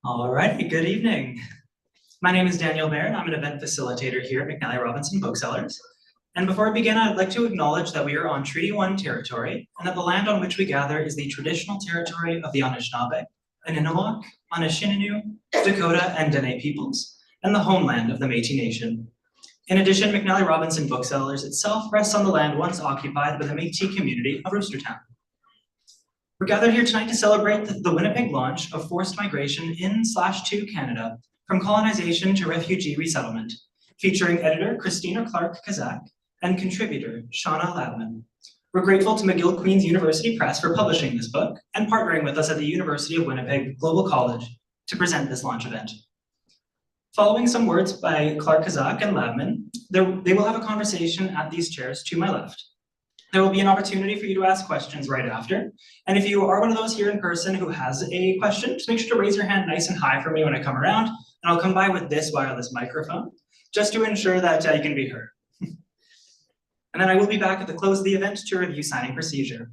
All righty, good evening. My name is Daniel Baird. I'm an event facilitator here at McNally Robinson Booksellers. And before I begin, I'd like to acknowledge that we are on Treaty 1 territory and that the land on which we gather is the traditional territory of the Anishinaabe, Aniniwak, Anishinaabe, Dakota, and Dene peoples, and the homeland of the Métis Nation. In addition, McNally Robinson Booksellers itself rests on the land once occupied by the Métis community of Roostertown. We're gathered here tonight to celebrate the Winnipeg launch of forced migration in/to Canada, from colonization to refugee resettlement, featuring editor Christina Clark-Kazak and contributor Shauna Labman. We're grateful to McGill-Queen's University Press for publishing this book and partnering with us at the University of Winnipeg Global College to present this launch event. Following some words by Clark-Kazak and Labman, they will have a conversation at these chairs to my left. There will be an opportunity for you to ask questions right after. And if you are one of those here in person who has a question, just make sure to raise your hand nice and high for me when I come around, and I'll come by with this wireless microphone, just to ensure that you can be heard. And then I will be back at the close of the event to review signing procedure.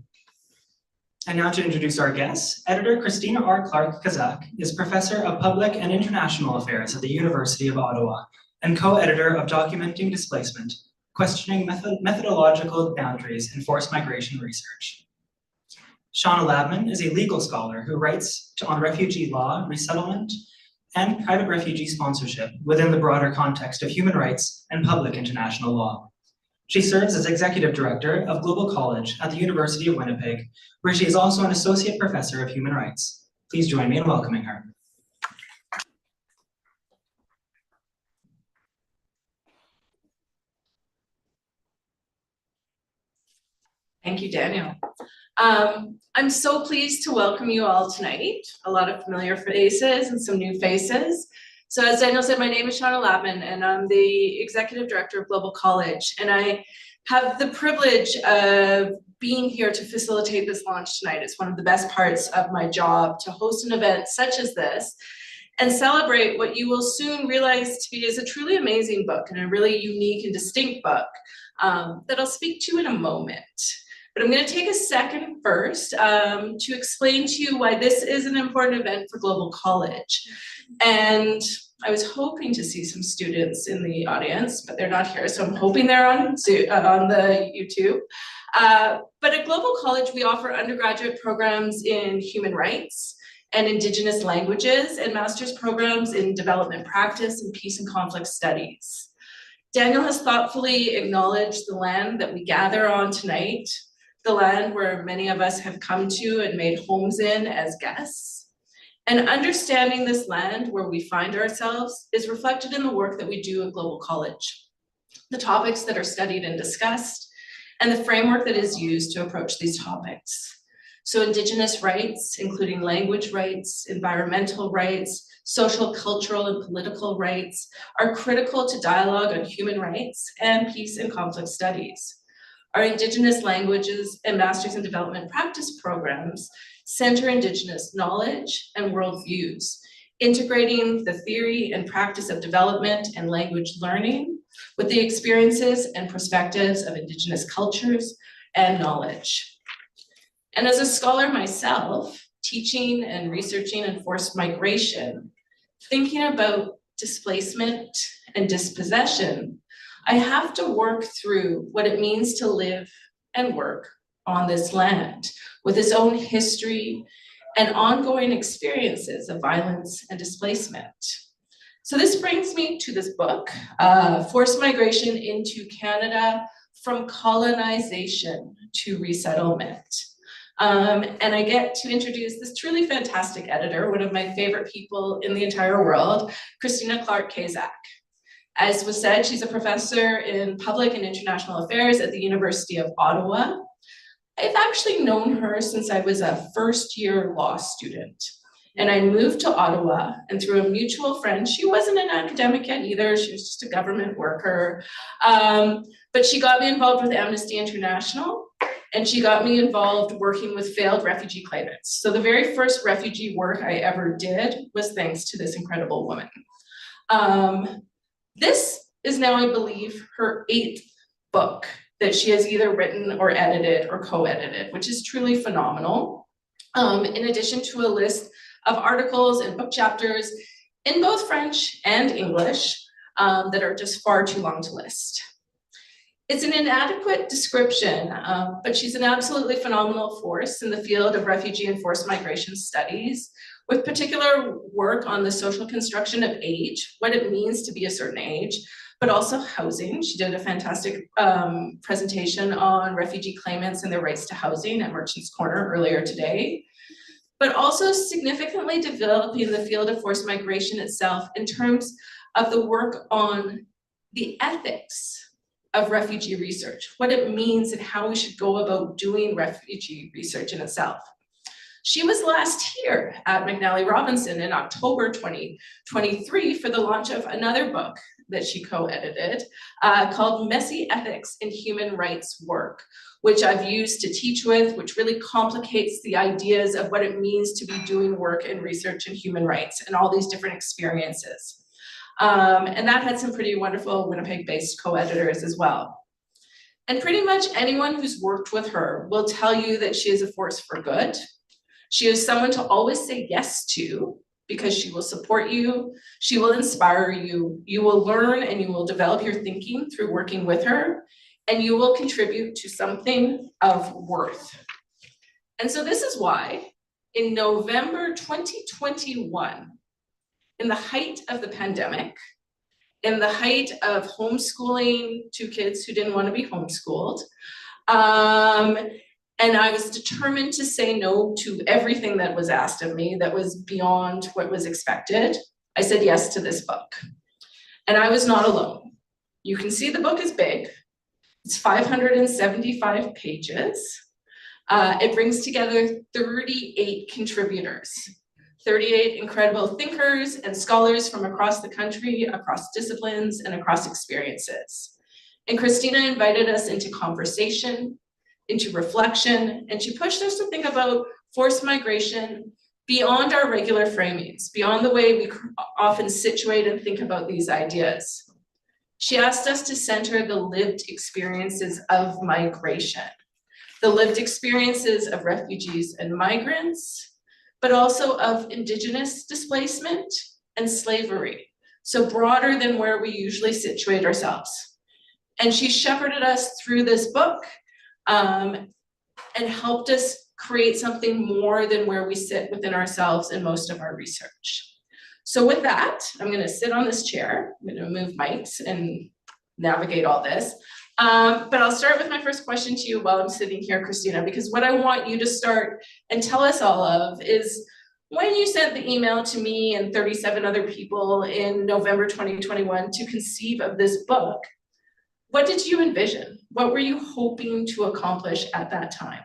And now to introduce our guests, editor Christina R. Clark-Kazak is Professor of Public and International Affairs at the University of Ottawa and co-editor of Documenting Displacement, Questioning Methodological Boundaries in Forced Migration Research. Shauna Labman is a legal scholar who writes on refugee law, resettlement, and private refugee sponsorship within the broader context of human rights and public international law. She serves as executive director of Global College at the University of Winnipeg, where she is also an associate professor of human rights. Please join me in welcoming her. Thank you, Daniel. I'm so pleased to welcome you all tonight. A lot of familiar faces and some new faces. So as Daniel said, my name is Shauna Labman, and I'm the Executive Director of Global College. And I have the privilege of being here to facilitate this launch tonight. It's one of the best parts of my job to host an event such as this and celebrate what you will soon realize to be is a truly amazing book and a really unique and distinct book that I'll speak to in a moment. But I'm going to take a second first to explain to you why this is an important event for Global College. And I was hoping to see some students in the audience, but they're not here, so I'm hoping they're on the YouTube. But at Global College, we offer undergraduate programs in human rights and Indigenous languages and master's programs in development practice and peace and conflict studies. Daniel has thoughtfully acknowledged the land that we gather on tonight, the land where many of us have come to and made homes in as guests. And understanding this land where we find ourselves is reflected in the work that we do at Global College, the topics that are studied and discussed, and the framework that is used to approach these topics. So Indigenous rights, including language rights, environmental rights, social, cultural, and political rights, are critical to dialogue on human rights and peace and conflict studies. Our Indigenous languages and Masters in Development Practice programs center Indigenous knowledge and worldviews, integrating the theory and practice of development and language learning with the experiences and perspectives of Indigenous cultures and knowledge. And as a scholar myself, teaching and researching in forced migration, thinking about displacement and dispossession, I have to work through what it means to live and work on this land with its own history and ongoing experiences of violence and displacement. So this brings me to this book, Forced Migration into Canada from Colonization to Resettlement. And I get to introduce this truly fantastic editor, one of my favorite people in the entire world, Christina Clark-Kazak. As was said, she's a professor in public and international affairs at the University of Ottawa. I've actually known her since I was a first-year law student. And I moved to Ottawa, and through a mutual friend, she wasn't an academic yet either, she was just a government worker. But she got me involved with Amnesty International, and she got me involved working with failed refugee claimants. So the very first refugee work I ever did was thanks to this incredible woman. This is now, I believe, her 8th book that she has either written or edited or co-edited, which is truly phenomenal. In addition to a list of articles and book chapters in both French and English that are just far too long to list. It's an inadequate description, but she's an absolutely phenomenal force in the field of refugee and forced migration studies, with particular work on the social construction of age, what it means to be a certain age, but also housing. She did a fantastic presentation on refugee claimants and their rights to housing at Merchants Corner earlier today, but also significantly developing the field of forced migration itself in terms of the work on the ethics of refugee research, what it means and how we should go about doing refugee research in itself. She was last here at McNally Robinson in October 2023 for the launch of another book that she co-edited called Messy Ethics in Human Rights Work, which I've used to teach with, which really complicates the ideas of what it means to be doing work in research in human rights and all these different experiences. And that had some pretty wonderful Winnipeg-based co-editors as well. And pretty much anyone who's worked with her will tell you that she is a force for good. She is someone to always say yes to, because she will support you, she will inspire you, you will learn and you will develop your thinking through working with her, and you will contribute to something of worth. And so this is why in November 2021, in the height of the pandemic, in the height of homeschooling two kids who didn't want to be homeschooled, and I was determined to say no to everything that was asked of me that was beyond what was expected, I said yes to this book. And I was not alone. You can see the book is big. It's 575 pages. It brings together 38 contributors, 38 incredible thinkers and scholars from across the country, across disciplines, and across experiences. And Christina invited us into conversation, into reflection, and she pushed us to think about forced migration beyond our regular framings, beyond the way we often situate and think about these ideas. She asked us to center the lived experiences of migration, the lived experiences of refugees and migrants, but also of Indigenous displacement and slavery, so broader than where we usually situate ourselves. And she shepherded us through this book and helped us create something more than where we sit within ourselves in most of our research. So with that, I'm gonna sit on this chair, I'm gonna move mics and navigate all this. But I'll start with my first question to you while I'm sitting here, Christina, because what I want you to start and tell us all of is when you sent the email to me and 37 other people in November 2021 to conceive of this book, what did you envision? What were you hoping to accomplish at that time?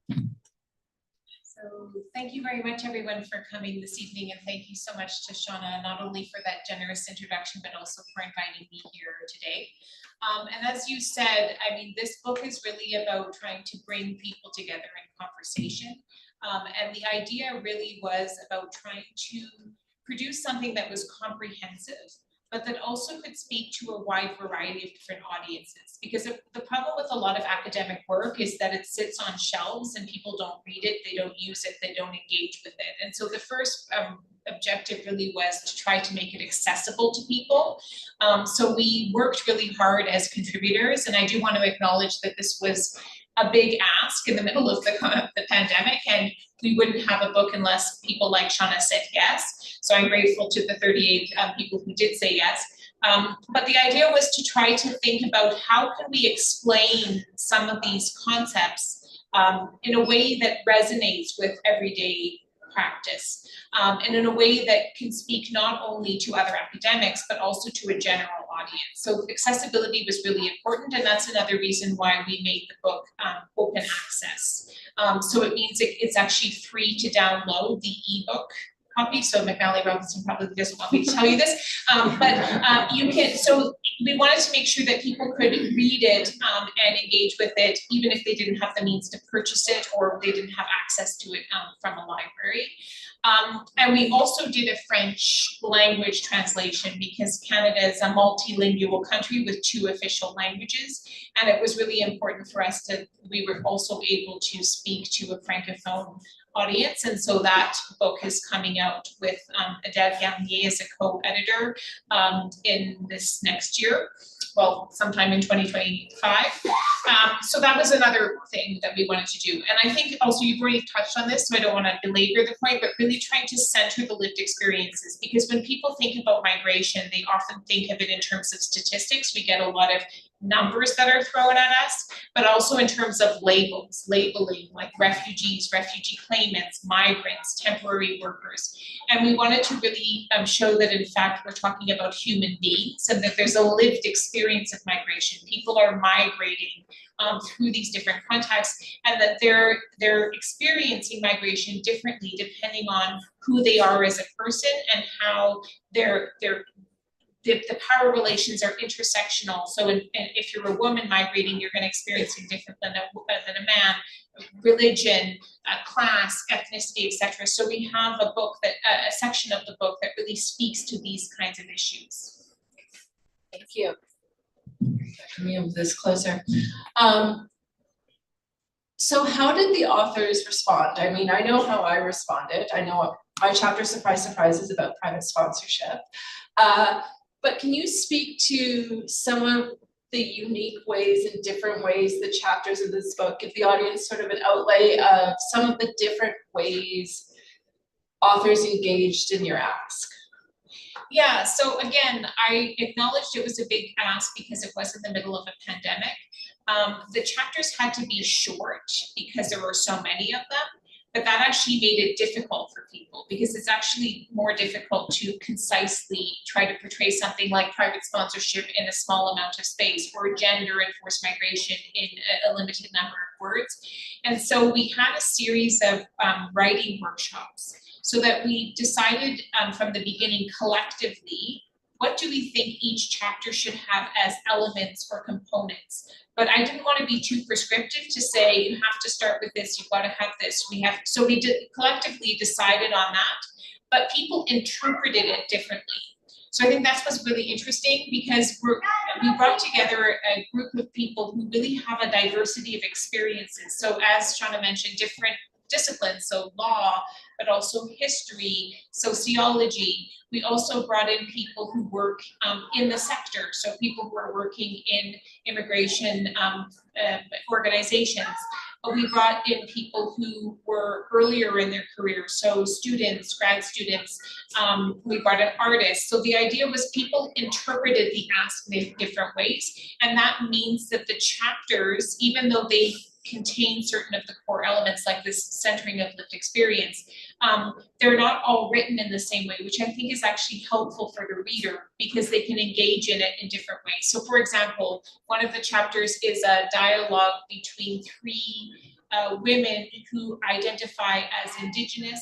So thank you very much, everyone, for coming this evening, and thank you so much to Shauna, not only for that generous introduction, but also for inviting me here today. And as you said, I mean, this book is really about trying to bring people together in conversation. And the idea really was about trying to produce something that was comprehensive, but that also could speak to a wide variety of different audiences. Because the problem with a lot of academic work is that it sits on shelves and people don't read it, they don't use it, they don't engage with it. And so the first objective really was to try to make it accessible to people. So we worked really hard as contributors, and I do want to acknowledge that this was a big ask in the middle of the pandemic, and we wouldn't have a book unless people like Shauna said yes. So I'm grateful to the 38 people who did say yes. But the idea was to try to think about how can we explain some of these concepts in a way that resonates with everyday practice, and in a way that can speak not only to other academics, but also to a general audience. So accessibility was really important, and that's another reason why we made the book open access. So it means it's actually free to download the ebook copy. So McNally Robinson probably doesn't want me to tell you this, but you can, so we wanted to make sure that people could read it and engage with it, even if they didn't have the means to purchase it or they didn't have access to it from a library. And we also did a French language translation because Canada is a multilingual country with 2 official languages. And it was really important for us that we were also able to speak to a francophone audience. And so that book is coming out with Adele Garnier as a co-editor in this next year. Well, sometime in 2025. So that was another thing that we wanted to do. And I think also you've already touched on this, so I don't want to belabor the point, but really trying to center the lived experiences. Because when people think about migration, they often think of it in terms of statistics. We get a lot of numbers that are thrown at us, but also in terms of labels, labeling, like refugees, refugee claimants, migrants, temporary workers. And we wanted to really show that in fact we're talking about human beings and that there's a lived experience of migration. People are migrating through these different contexts, and that they're experiencing migration differently depending on who they are as a person and how the power relations are intersectional. So if you're a woman migrating, you're going to experience it different than a man. Religion, class, ethnicity, etc. So we have a book that a section of the book that really speaks to these kinds of issues. Thank you. Let me move this closer. So how did the authors respond? I mean, I know how I responded. I know my chapter, surprise, surprise, is about private sponsorship. But can you speak to some of the unique ways and different ways the chapters of this book give the audience sort of an outlay of some of the different ways authors engaged in your ask? Yeah, so again, I acknowledged it was a big ask because it was in the middle of a pandemic. The chapters had to be short because there were so many of them, but that actually made it difficult for people because it's actually more difficult to concisely try to portray something like private sponsorship in a small amount of space or gender enforced migration in a limited number of words. And so we had a series of writing workshops so that we decided from the beginning collectively, what do we think each chapter should have as elements or components? But I didn't want to be too prescriptive to say, you have to start with this, you've got to have this, so we collectively decided on that, but people interpreted it differently. So I think that's what's really interesting because we brought together a group of people who really have a diversity of experiences. So as Shauna mentioned, different disciplines, so law, but also history, sociology. We also brought in people who work in the sector, so people who are working in immigration organizations. But we brought in people who were earlier in their career, so students, grad students. We brought in artists. So the idea was people interpreted the ask in different ways, and that means that the chapters, even though they contain certain of the core elements like this centering of lived experience, they're not all written in the same way, which I think is actually helpful for the reader because they can engage in it in different ways. So for example, one of the chapters is a dialogue between three women who identify as Indigenous,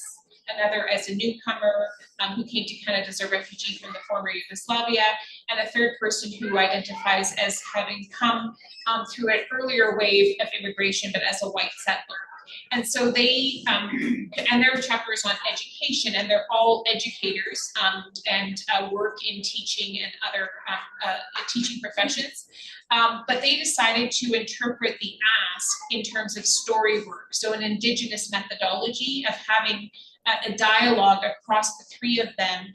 another as a newcomer who came to Canada as a refugee from the former Yugoslavia, and a third person who identifies as having come through an earlier wave of immigration, but as a white settler. And so they, and their chapter is on education, and they're all educators and work in teaching and other teaching professions. But they decided to interpret the ask in terms of story work. So an Indigenous methodology of having a dialogue across the three of them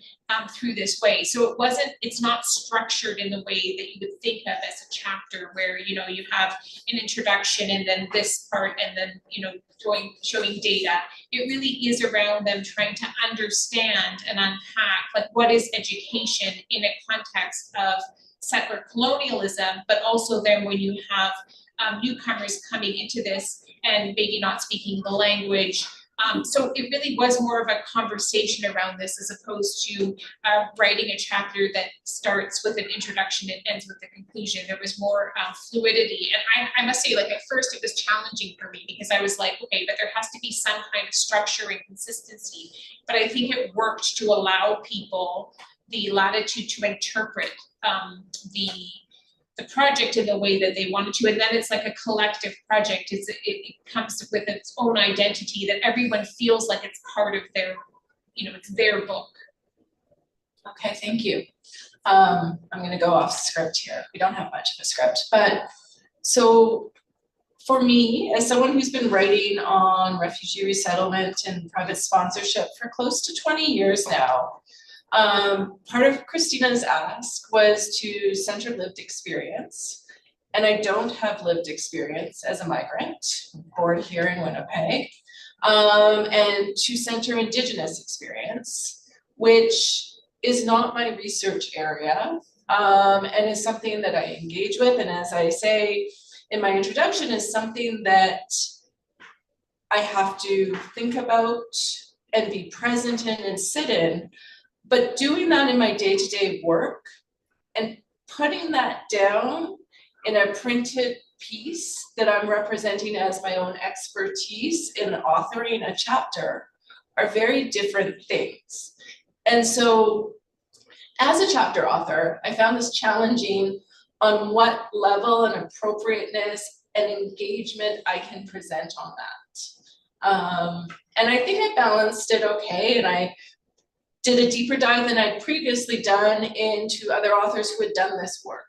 through this way. So it's not structured in the way that you would think of as a chapter where, you have an introduction and then this part and then, showing data. It really is around them trying to understand and unpack, like, what is education in a context of settler colonialism, but also then when you have newcomers coming into this and maybe not speaking the language. So it really was more of a conversation around this as opposed to writing a chapter that starts with an introduction and ends with a conclusion. There was more fluidity. And I must say, like, at first it was challenging for me because I was like, okay, but there has to be some kind of structure and consistency. But I think it worked to allow people the latitude to interpret the project in the way that they wanted to, and then it's like a collective project. It comes with its own identity that everyone feels like it's part of their, it's their book. Okay, thank you. I'm going to go off script here. We don't have much of a script, but so for me, as someone who's been writing on refugee resettlement and private sponsorship for close to 20 years now, part of Christina's ask was to center lived experience. And I don't have lived experience as a migrant, born here in Winnipeg, and to center Indigenous experience, which is not my research area, and is something that I engage with, and as I say in my introduction, is something that I have to think about and be present in and sit in. But doing that in my day-to-day work and putting that down in a printed piece that I'm representing as my own expertise in authoring a chapter are very different things. And so as a chapter author, I found this challenging on what level and appropriateness and engagement I can present on that. And I think I balanced it okay, and I did a deeper dive than I'd previously done into other authors who had done this work,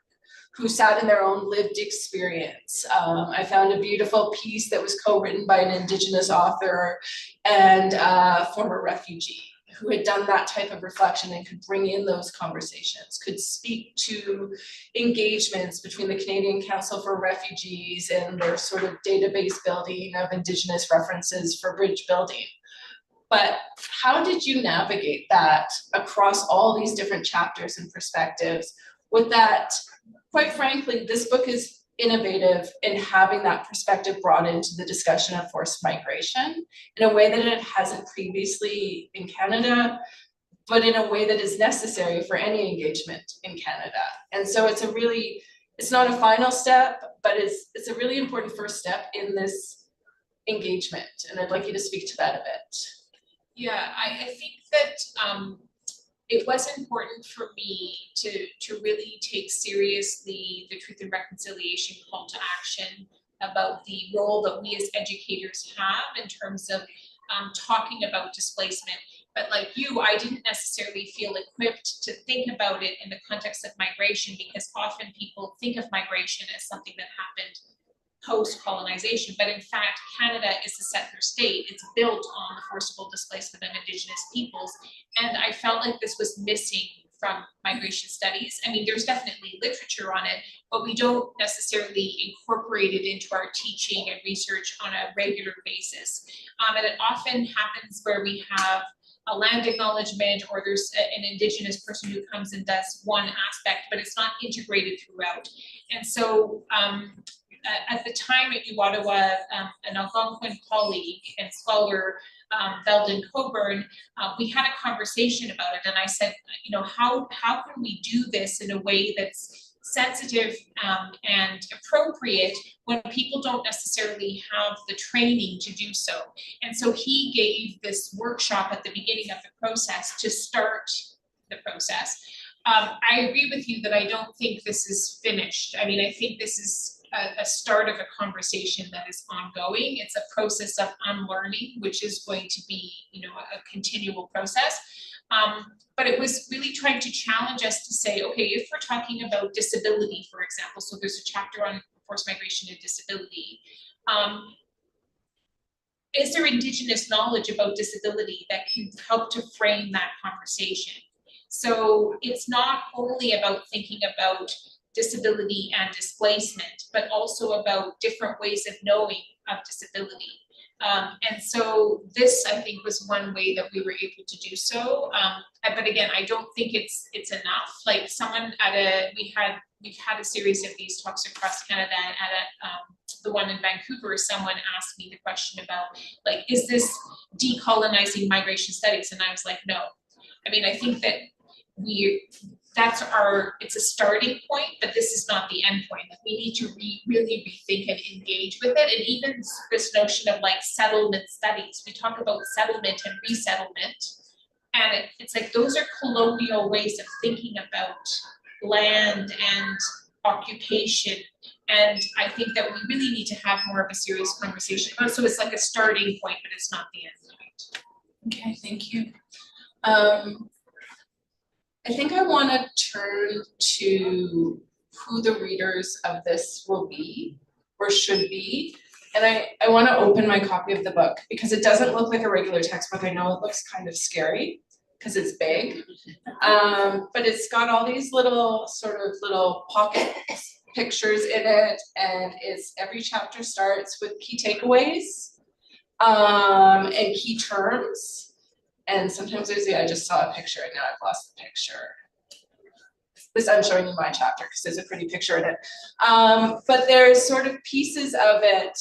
who sat in their own lived experience. I found a beautiful piece that was co-written by an Indigenous author and a former refugee who had done that type of reflection and could bring in those conversations, could speak to engagements between the Canadian Council for Refugees and their sort of database building of Indigenous references for bridge building. But how did you navigate that across all these different chapters and perspectives with that? Quite frankly, this book is innovative in having that perspective brought into the discussion of forced migration in a way that it hasn't previously in Canada, but in a way that is necessary for any engagement in Canada. And so it's not a final step, but it's a really important first step in this engagement. And I'd like you to speak to that a bit. Yeah, I think that it was important for me to really take seriously the Truth and Reconciliation call to action about the role that we as educators have in terms of talking about displacement. But like you, I didn't necessarily feel equipped to think about it in the context of migration, because often people think of migration as something that happened post-colonization, but in fact, Canada is a settler state. It's built on the forcible displacement of Indigenous peoples, and I felt like this was missing from migration studies. I mean, there's definitely literature on it, but we don't necessarily incorporate it into our teaching and research on a regular basis. And it often happens where we have a land acknowledgement, or there's an Indigenous person who comes and does one aspect, but it's not integrated throughout. And so at the time at Ottawa, an Algonquin colleague and scholar, Belden Coburn, we had a conversation about it, and I said, you know, how can we do this in a way that's sensitive and appropriate when people don't necessarily have the training to do so? And so he gave this workshop at the beginning of the process to start the process. I agree with you that I don't think this is finished. I mean, I think this is a start of a conversation that is ongoing. It's a process of unlearning, which is going to be, you know, a continual process. But it was really trying to challenge us to say, okay, if we're talking about disability, for example, so there's a chapter on forced migration and disability. Is there Indigenous knowledge about disability that can help to frame that conversation? So it's not only about thinking about disability and displacement, but also about different ways of knowing of disability. And so this, I think, was one way that we were able to do so. But again, I don't think it's enough. Like someone we've had a series of these talks across Canada, and at the one in Vancouver, someone asked me the question about, like, is this decolonizing migration studies? And I was like, no. I mean, I think that it's a starting point, but this is not the end point. Like, we need to really rethink and engage with it. And even this notion of like settlement studies, we talk about settlement and resettlement, and it's like those are colonial ways of thinking about land and occupation. And I think that we really need to have more of a serious conversation about it. So it's like a starting point, but it's not the end point. Okay, thank you. I think I want to turn to who the readers of this will be or should be. And I want to open my copy of the book because it doesn't look like a regular textbook. I know it looks kind of scary because it's big, but it's got all these little pocket pictures in it, and every chapter starts with key takeaways and key terms. And sometimes I just saw a picture and now I've lost the picture. I'm showing you my chapter because there's a pretty picture in it. But there's sort of pieces of it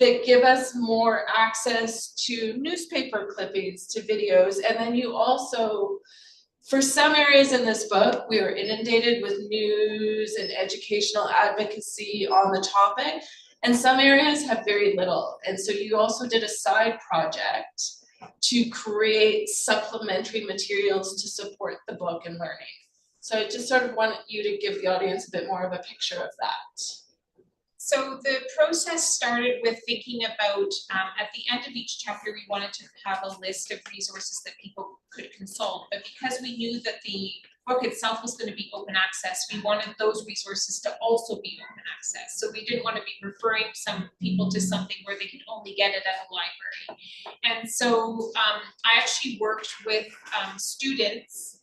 that give us more access to newspaper clippings, to videos. And then you also, for some areas in this book, we are inundated with news and educational advocacy on the topic. And some areas have very little. And so you also did a side project to create supplementary materials to support the book and learning. So I just sort of want you to give the audience a bit more of a picture of that. So the process started with thinking about, at the end of each chapter, we wanted to have a list of resources that people could consult. But because we knew that the book itself was going to be open access, we wanted those resources to also be open access. So we didn't want to be referring some people to something where they could only get it at a library. And so I actually worked with students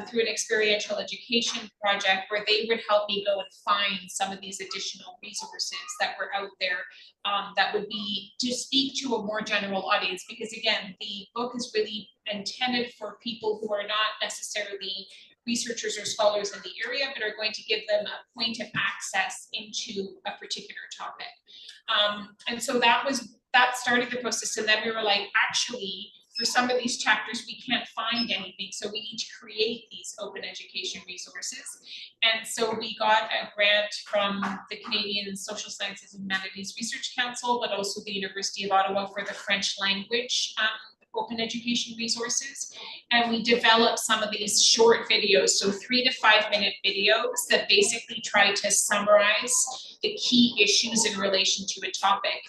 through an experiential education project where they would help me go and find some of these additional resources that were out there that would be to speak to a more general audience, because again, the book is really intended for people who are not necessarily researchers or scholars in the area, but are going to give them a point of access into a particular topic. And so that started the process, and then we were like, actually, for some of these chapters, we can't find anything, so we need to create these open education resources. And so we got a grant from the Canadian Social Sciences and Humanities Research Council, but also the University of Ottawa for the French language open education resources. And we developed some of these short videos, so 3 to 5 minute videos that basically try to summarize the key issues in relation to a topic.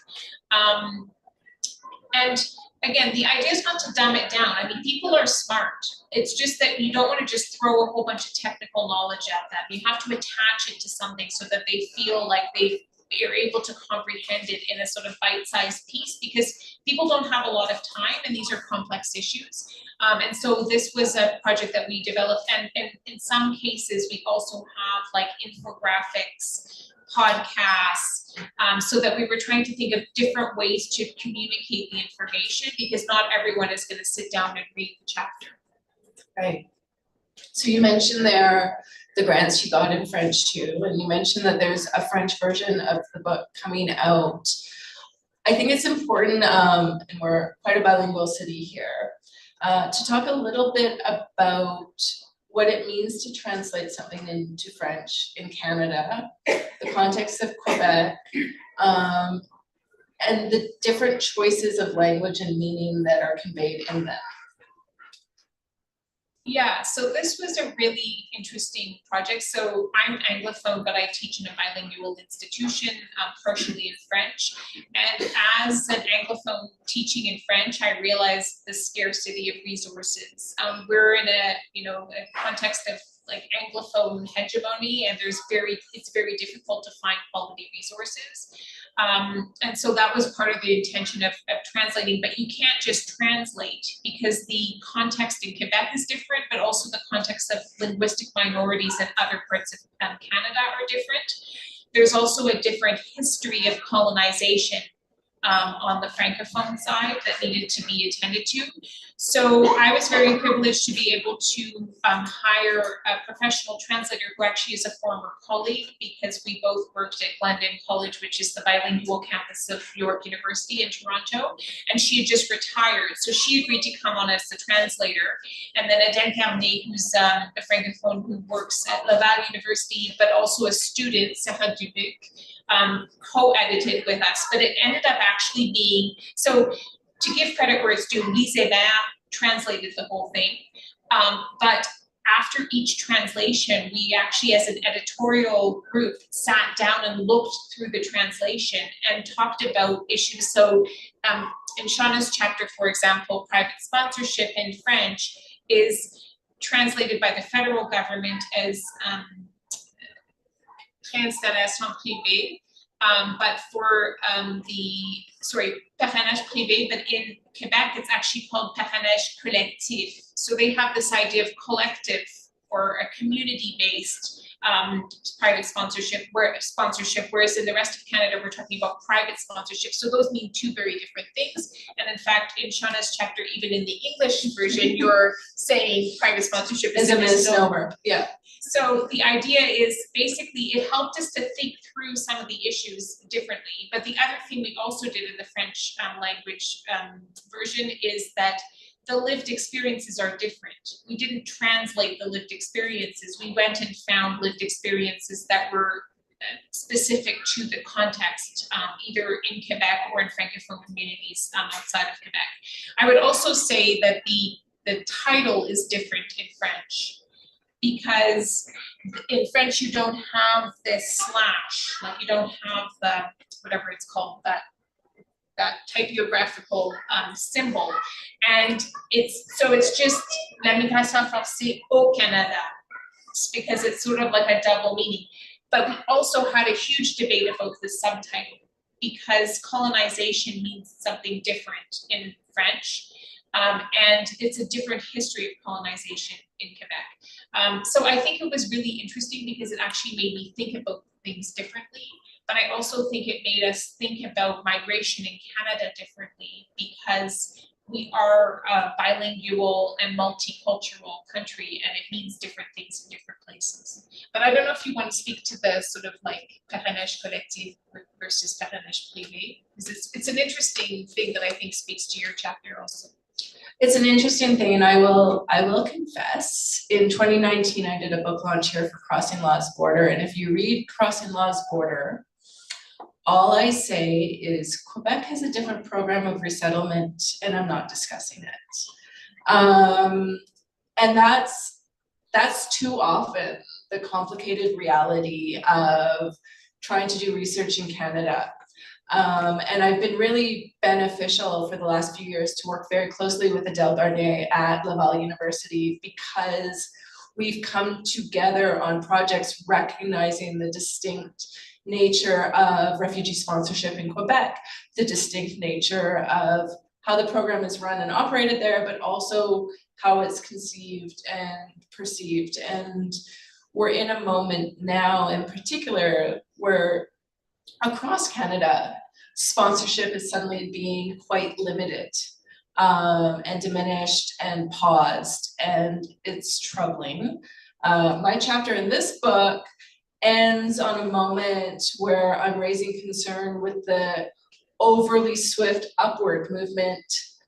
And again, the idea is not to dumb it down. I mean, people are smart. It's just that you don't want to just throw a whole bunch of technical knowledge at them. You have to attach it to something so that they feel like you're able to comprehend it in a sort of bite-sized piece, because people don't have a lot of time and these are complex issues. And so this was a project that we developed, and in some cases we also have like infographics, podcasts, so that we were trying to think of different ways to communicate the information, because not everyone is going to sit down and read the chapter. Right. So you mentioned there the grants you got in French too, and you mentioned that there's a French version of the book coming out. I think it's important, and we're quite a bilingual city here, to talk a little bit about what it means to translate something into French in Canada, the context of Quebec, and the different choices of language and meaning that are conveyed in them. Yeah, so this was a really interesting project. So I'm Anglophone, but I teach in a bilingual institution, partially in French. And as an Anglophone teaching in French, I realized the scarcity of resources. We're in a context of like Anglophone hegemony, and it's very difficult to find quality resources. And so that was part of the intention of translating, but you can't just translate, because the context in Quebec is different, but also the context of linguistic minorities in other parts of Canada are different. There's also a different history of colonization on the francophone side that needed to be attended to. So I was very privileged to be able to hire a professional translator who actually is a former colleague, because we both worked at Glendon College, which is the bilingual campus of York University in Toronto, and she had just retired. So she agreed to come on as the translator. And then Adèle Garnier, who's a francophone who works at Laval University, but also a student, Sarah Dubuc, co-edited with us, but it ended up actually being, so to give credit where it's due, Lise Hébert translated the whole thing, but after each translation, we actually as an editorial group sat down and looked through the translation and talked about issues. So in Shauna's chapter, for example, private sponsorship in French is translated by the federal government as installation privée, But for parrainage privé, but in Quebec, it's actually called parrainage collectif. So they have this idea of collective or a community-based private sponsorship, whereas in the rest of Canada, we're talking about private sponsorship. So those mean two very different things. And in fact, in Shauna's chapter, even in the English version, you're saying private sponsorship is a misnomer. Yeah. So the idea is basically it helped us to think through some of the issues differently. But the other thing we also did in the French language version is that the lived experiences are different. We didn't translate the lived experiences. We went and found lived experiences that were specific to the context, either in Quebec or in francophone communities outside of Quebec. I would also say that the title is different in French, because in French you don't have this slash, like you don't have the, whatever it's called, that typographical symbol. And it's just la migration forcée au Canada, because it's sort of like a double meaning. But we also had a huge debate about the subtitle, because colonization means something different in French. And it's a different history of colonization in Quebec. So I think it was really interesting because it actually made me think about things differently. But I also think it made us think about migration in Canada differently, because we are a bilingual and multicultural country, and it means different things in different places. But I don't know if you want to speak to the sort of like parrainage collectif versus parrainage privé, because it's an interesting thing that I think speaks to your chapter also. It's an interesting thing, and I will confess, in 2019, I did a book launch here for Crossing Laws Border, and if you read Crossing Laws Border, all I say is Quebec has a different program of resettlement, and I'm not discussing it. And that's too often the complicated reality of trying to do research in Canada. And I've been really beneficial for the last few years to work very closely with Adele Garnier at Laval University, because we've come together on projects recognizing the distinct nature of refugee sponsorship in Quebec, the distinct nature of how the program is run and operated there, but also how it's conceived and perceived. And we're in a moment now in particular where across Canada, sponsorship is suddenly being quite limited and diminished and paused, and it's troubling. My chapter in this book ends on a moment where I'm raising concern with the overly swift upward movement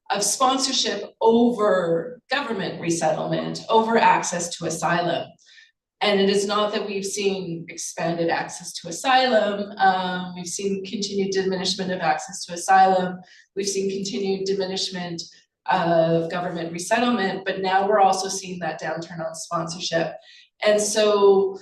of sponsorship over government resettlement, over access to asylum. And it is not that we've seen expanded access to asylum, we've seen continued diminishment of access to asylum, we've seen continued diminishment of government resettlement, but now we're also seeing that downturn on sponsorship. And so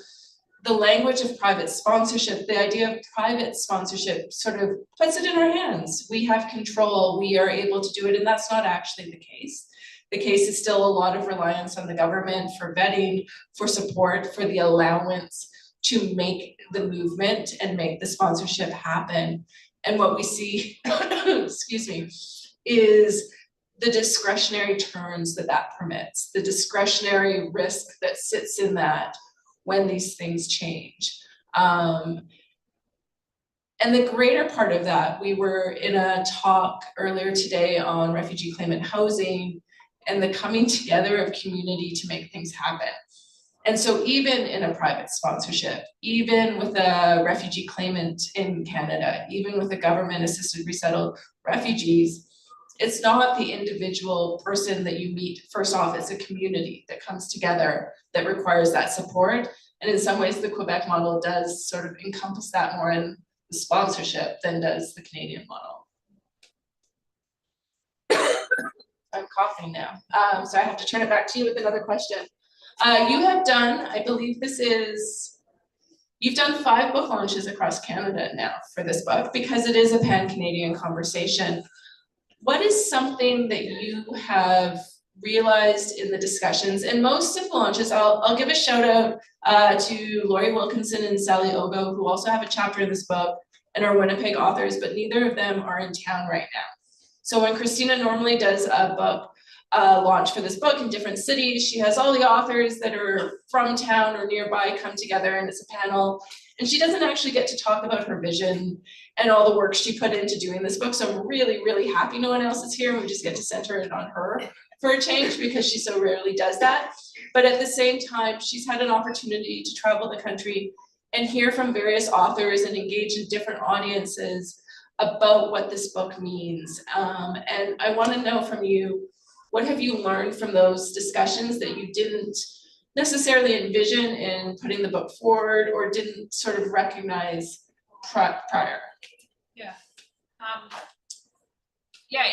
the language of private sponsorship, the idea of private sponsorship sort of puts it in our hands. We have control, we are able to do it, and that's not actually the case. The case is still a lot of reliance on the government for vetting, for support, for the allowance to make the movement and make the sponsorship happen. And what we see, excuse me, is the discretionary turns that permits, the discretionary risk that sits in that when these things change. And the greater part of that, we were in a talk earlier today on refugee claimant housing and the coming together of community to make things happen. And so even in a private sponsorship, even with a refugee claimant in Canada, even with a government assisted resettled refugees, it's not the individual person that you meet. First off, it's a community that comes together that requires that support. And in some ways, the Quebec model does sort of encompass that more in the sponsorship than does the Canadian model. I'm coughing now, so I have to turn it back to you with another question. You have done, I believe you've done 5 book launches across Canada now for this book, because it is a pan-Canadian conversation. What is something that you have realized in the discussions? And most of the launches, I'll give a shout out to Laurie Wilkinson and Sally Ogo, who also have a chapter in this book, and are Winnipeg authors, but neither of them are in town right now. So when Christina normally does a book launch for this book in different cities, she has all the authors that are from town or nearby come together, and it's a panel. And she doesn't actually get to talk about her vision and all the work she put into doing this book. So I'm really, really happy no one else is here, and we just get to center it on her for a change, because she so rarely does that. But at the same time, she's had an opportunity to travel the country and hear from various authors and engage in different audiences about what this book means. And I want to know from you, what have you learned from those discussions that you didn't necessarily envision in putting the book forward, or didn't sort of recognize prior? Yeah. Yeah,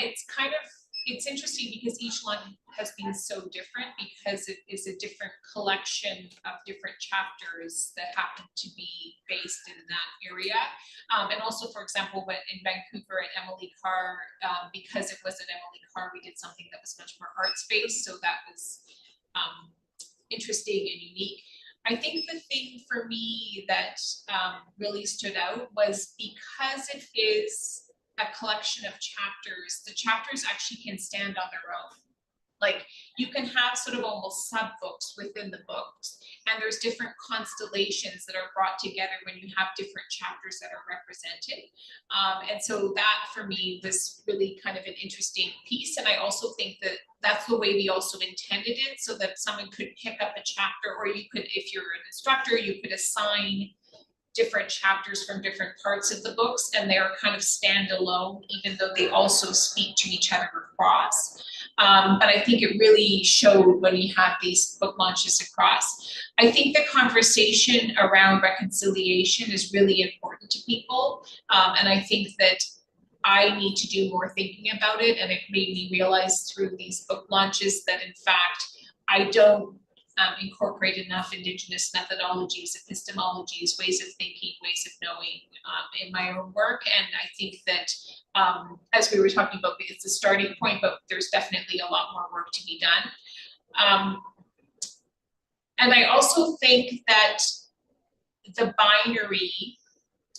it's interesting because each one has been so different, because it is a different collection of different chapters that happen to be based in that area. And also, for example, when in Vancouver at Emily Carr, because it was at Emily Carr, we did something that was much more arts-based, so that was interesting and unique. I think the thing for me that really stood out was, because it is a collection of chapters, the chapters actually can stand on their own. Like, you can have sort of almost sub-books within the books, and there's different constellations that are brought together when you have different chapters that are represented. And so that for me was really kind of an interesting piece. And I also think that that's the way we also intended it, so that someone could pick up a chapter, or you could, if you're an instructor, you could assign different chapters from different parts of the books, and they're kind of standalone, even though they also speak to each other across. But I think it really showed when we had these book launches across. I think the conversation around reconciliation is really important to people. And I think that I need to do more thinking about it, and it made me realize through these book launches that in fact, I don't incorporate enough Indigenous methodologies, epistemologies, ways of thinking, ways of knowing in my own work. And I think that as we were talking about, it's a starting point, but there's definitely a lot more work to be done. And I also think that the binary,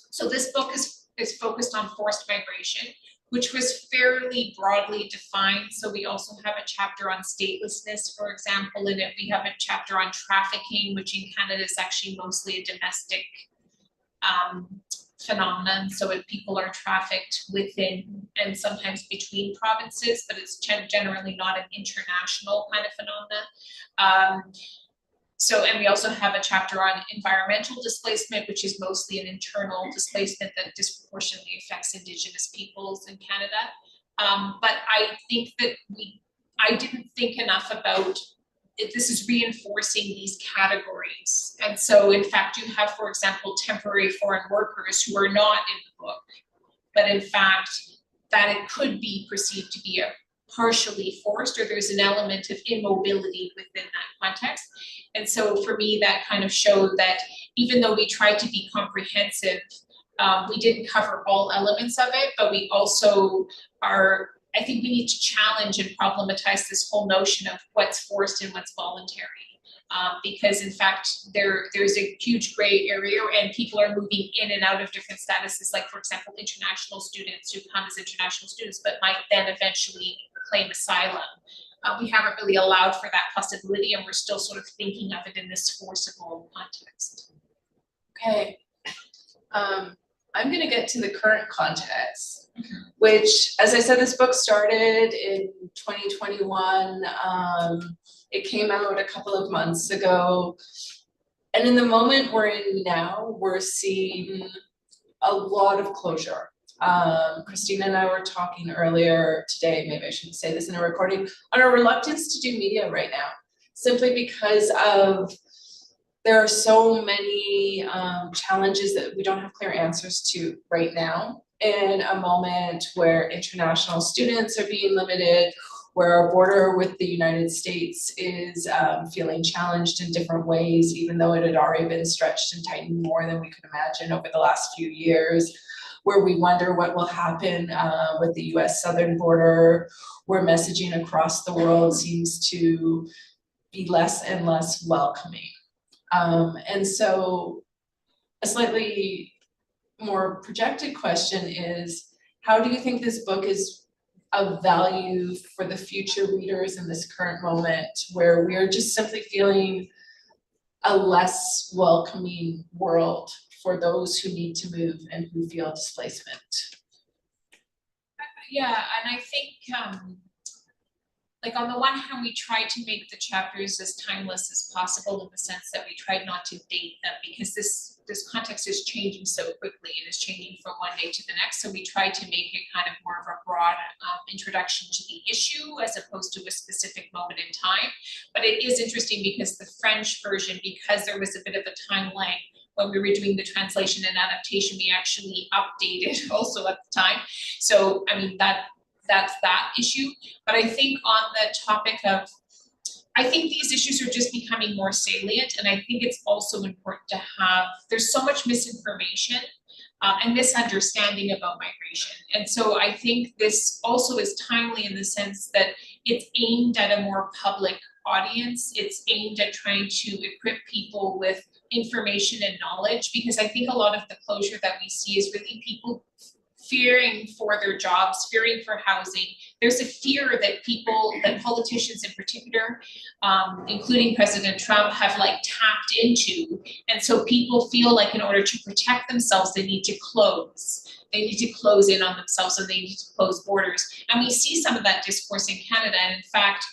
so this book is focused on forced migration, which was fairly broadly defined. So we also have a chapter on statelessness, for example, in it. We have a chapter on trafficking, which in Canada is actually mostly a domestic phenomenon. So if people are trafficked within and sometimes between provinces, but it's generally not an international kind of phenomenon. And we also have a chapter on environmental displacement, which is mostly an internal displacement that disproportionately affects Indigenous peoples in Canada. But I think that I didn't think enough about it. This is reinforcing these categories. And so in fact, you have, for example, temporary foreign workers who are not in the book, but in fact, that it could be perceived to be a partially forced, or there's an element of immobility within that context. And so for me, that kind of showed that even though we tried to be comprehensive, we didn't cover all elements of it, but we also I think we need to challenge and problematize this whole notion of what's forced and what's voluntary. Because in fact, there's a huge gray area, and people are moving in and out of different statuses, like for example, international students who come as international students, but might then eventually claim asylum. We haven't really allowed for that possibility, and we're still sort of thinking of it in this forcible context. Okay, I'm gonna get to the current context, which, as I said, this book started in 2021. It came out a couple of months ago. And in the moment we're in now, we're seeing a lot of closure. Christina and I were talking earlier today, maybe I shouldn't say this in a recording, on our reluctance to do media right now, simply because there are so many challenges that we don't have clear answers to right now, in a moment where international students are being limited, where our border with the United States is feeling challenged in different ways, even though it had already been stretched and tightened more than we could imagine over the last few years, where we wonder what will happen with the US southern border, where messaging across the world seems to be less and less welcoming. And so a slightly more projected question is, how do you think this book is of value for the future readers in this current moment where we are just simply feeling a less welcoming world for those who need to move and who feel displacement? Yeah, and I think like on the one hand, we tried to make the chapters as timeless as possible in the sense that we tried not to date them, because this context is changing so quickly and is changing from one day to the next. So we tried to make it kind of more of a broad introduction to the issue as opposed to a specific moment in time. But it is interesting because the French version, because there was a bit of a time lag when we were doing the translation and adaptation, we actually updated also at the time. So I mean, that's that issue. But I think on the topic of, I think these issues are just becoming more salient, and I think it's also important to have, there's so much misinformation and misunderstanding about migration. And so I think this also is timely in the sense that it's aimed at a more public audience. It's aimed at trying to equip people with information and knowledge, because I think a lot of the closure that we see is really people fearing for their jobs, fearing for housing. There's a fear that people, that politicians in particular, including President Trump, have like tapped into. And so people feel like in order to protect themselves, they need to close. They need to close in on themselves, and they need to close borders. And we see some of that discourse in Canada. And in fact,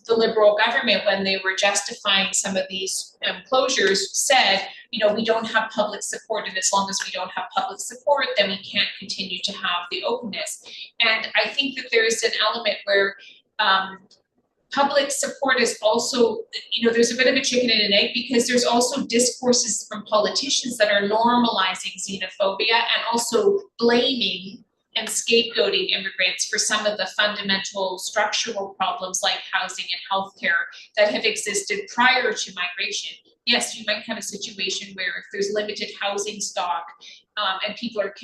the Liberal government, when they were justifying some of these closures, said, you know, we don't have public support, and as long as we don't have public support, then we can't continue to have the openness. And I think that there's an element where public support is also, you know, there's a bit of a chicken and an egg, because there's also discourses from politicians that are normalizing xenophobia and also blaming and scapegoating immigrants for some of the fundamental structural problems like housing and healthcare that have existed prior to migration. Yes, you might have a situation where if there's limited housing stock and people are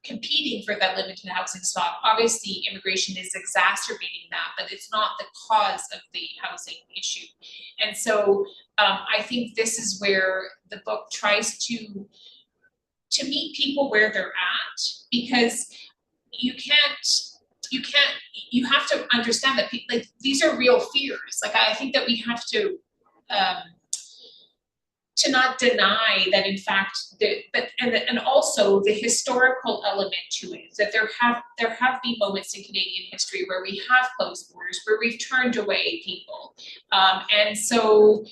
competing for that limited housing stock, obviously immigration is exacerbating that, but it's not the cause of the housing issue. And so I think this is where the book tries to meet people where they're at, because you have to understand that people, like, these are real fears. Like, I think that we have to not deny that, in fact, and also the historical element to it, that there have been moments in Canadian history where we have closed borders, where we've turned away people, and so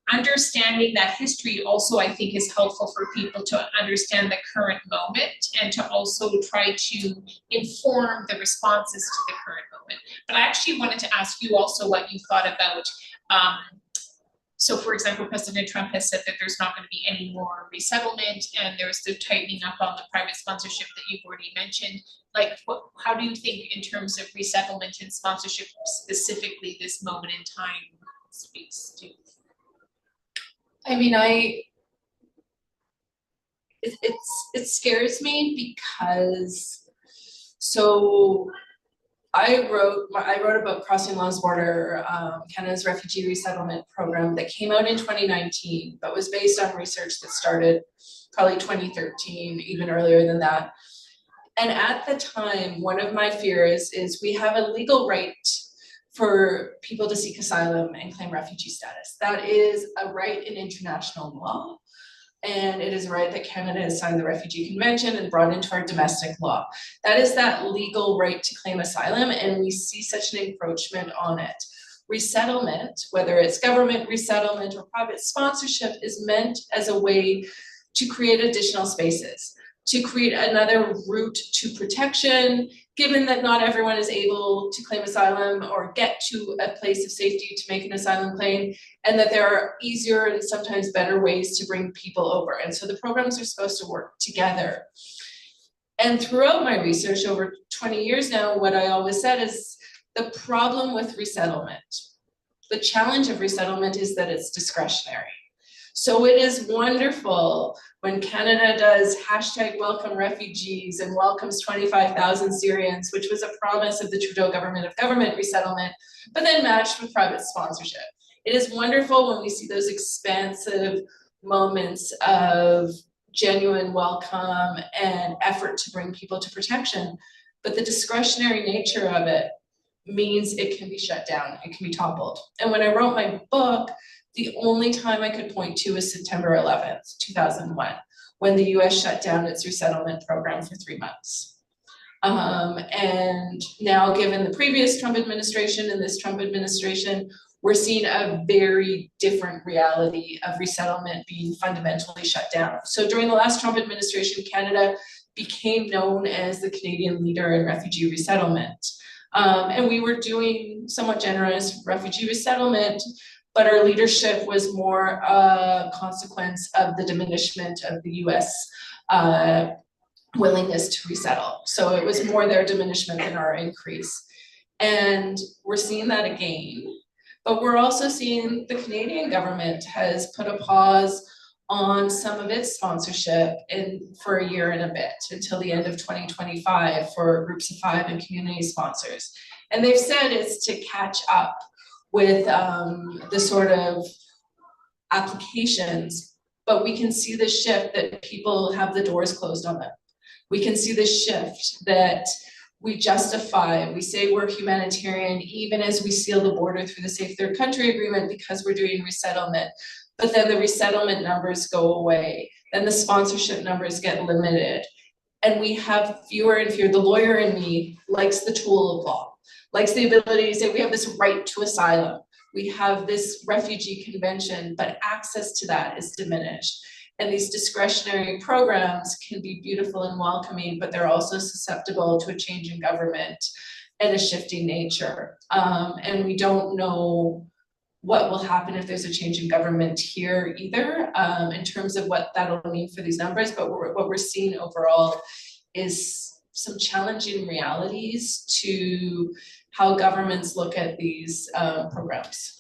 understanding that history also, I think, is helpful for people to understand the current moment and to also try to inform the responses to the current moment. But I actually wanted to ask you also what you thought about, so for example, President Trump has said that there's not going to be any more resettlement, and there's the tightening up on the private sponsorship that you've already mentioned. Like, how do you think in terms of resettlement and sponsorship, specifically this moment in time speaks to? I mean, it scares me because, so I wrote about Crossing Law's Border, Canada's refugee resettlement program, that came out in 2019, but was based on research that started probably 2013, even earlier than that. And at the time, one of my fears is we have a legal right for people to seek asylum and claim refugee status. That is a right in international law, and it is a right that Canada has signed the Refugee Convention and brought into our domestic law. That is that legal right to claim asylum, and we see such an encroachment on it. Resettlement, whether it's government resettlement or private sponsorship, is meant as a way to create additional spaces, to create another route to protection, given that not everyone is able to claim asylum or get to a place of safety to make an asylum claim, and that there are easier and sometimes better ways to bring people over. And so the programs are supposed to work together. And throughout my research over 20 years now, what I always said is the problem with resettlement, the challenge of resettlement, is that it's discretionary. So it is wonderful when Canada does #WelcomeRefugees and welcomes 25,000 Syrians, which was a promise of the Trudeau government of government resettlement, but then matched with private sponsorship. It is wonderful when we see those expansive moments of genuine welcome and effort to bring people to protection. But the discretionary nature of it means it can be shut down, it can be toppled. And when I wrote my book, the only time I could point to is September 11th, 2001, when the US shut down its resettlement program for 3 months. And now, given the previous Trump administration and this Trump administration, we're seeing a very different reality of resettlement being fundamentally shut down. So during the last Trump administration, Canada became known as the Canadian leader in refugee resettlement. And we were doing somewhat generous refugee resettlement, but our leadership was more a consequence of the diminishment of the US willingness to resettle. So it was more their diminishment than our increase. And we're seeing that again, but we're also seeing the Canadian government has put a pause on some of its sponsorship for a year and a bit until the end of 2025 for groups of 5 and community sponsors. And they've said it's to catch up with the sort of applications, but we can see the shift that people have the doors closed on them. We can see the shift that we justify, we say we're humanitarian even as we seal the border through the Safe Third Country Agreement because we're doing resettlement. But then the resettlement numbers go away, then the sponsorship numbers get limited, and we have fewer and fewer. The lawyer in me likes the tool of law, likes the ability to say we have this right to asylum, we have this refugee convention, but access to that is diminished. And these discretionary programs can be beautiful and welcoming, but they're also susceptible to a change in government and a shifting nature. And we don't know what will happen if there's a change in government here either, in terms of what that'll mean for these numbers. But what we're seeing overall is some challenging realities to how governments look at these programs.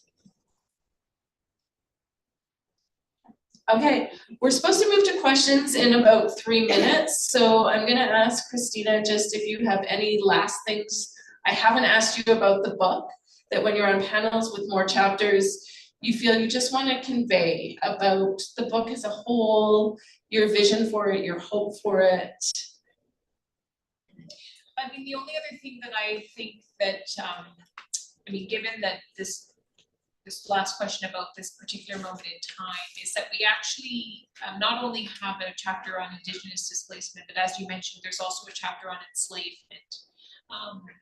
Okay, we're supposed to move to questions in about 3 minutes. So I'm gonna ask Christina just if you have any last things. I haven't asked you about the book, that when you're on panels with more chapters, you feel you just wanna convey about the book as a whole, your vision for it, your hope for it. I mean, the only other thing that I think that, I mean, given that this last question about this particular moment in time is that we actually not only have a chapter on Indigenous displacement, but as you mentioned, there's also a chapter on enslavement.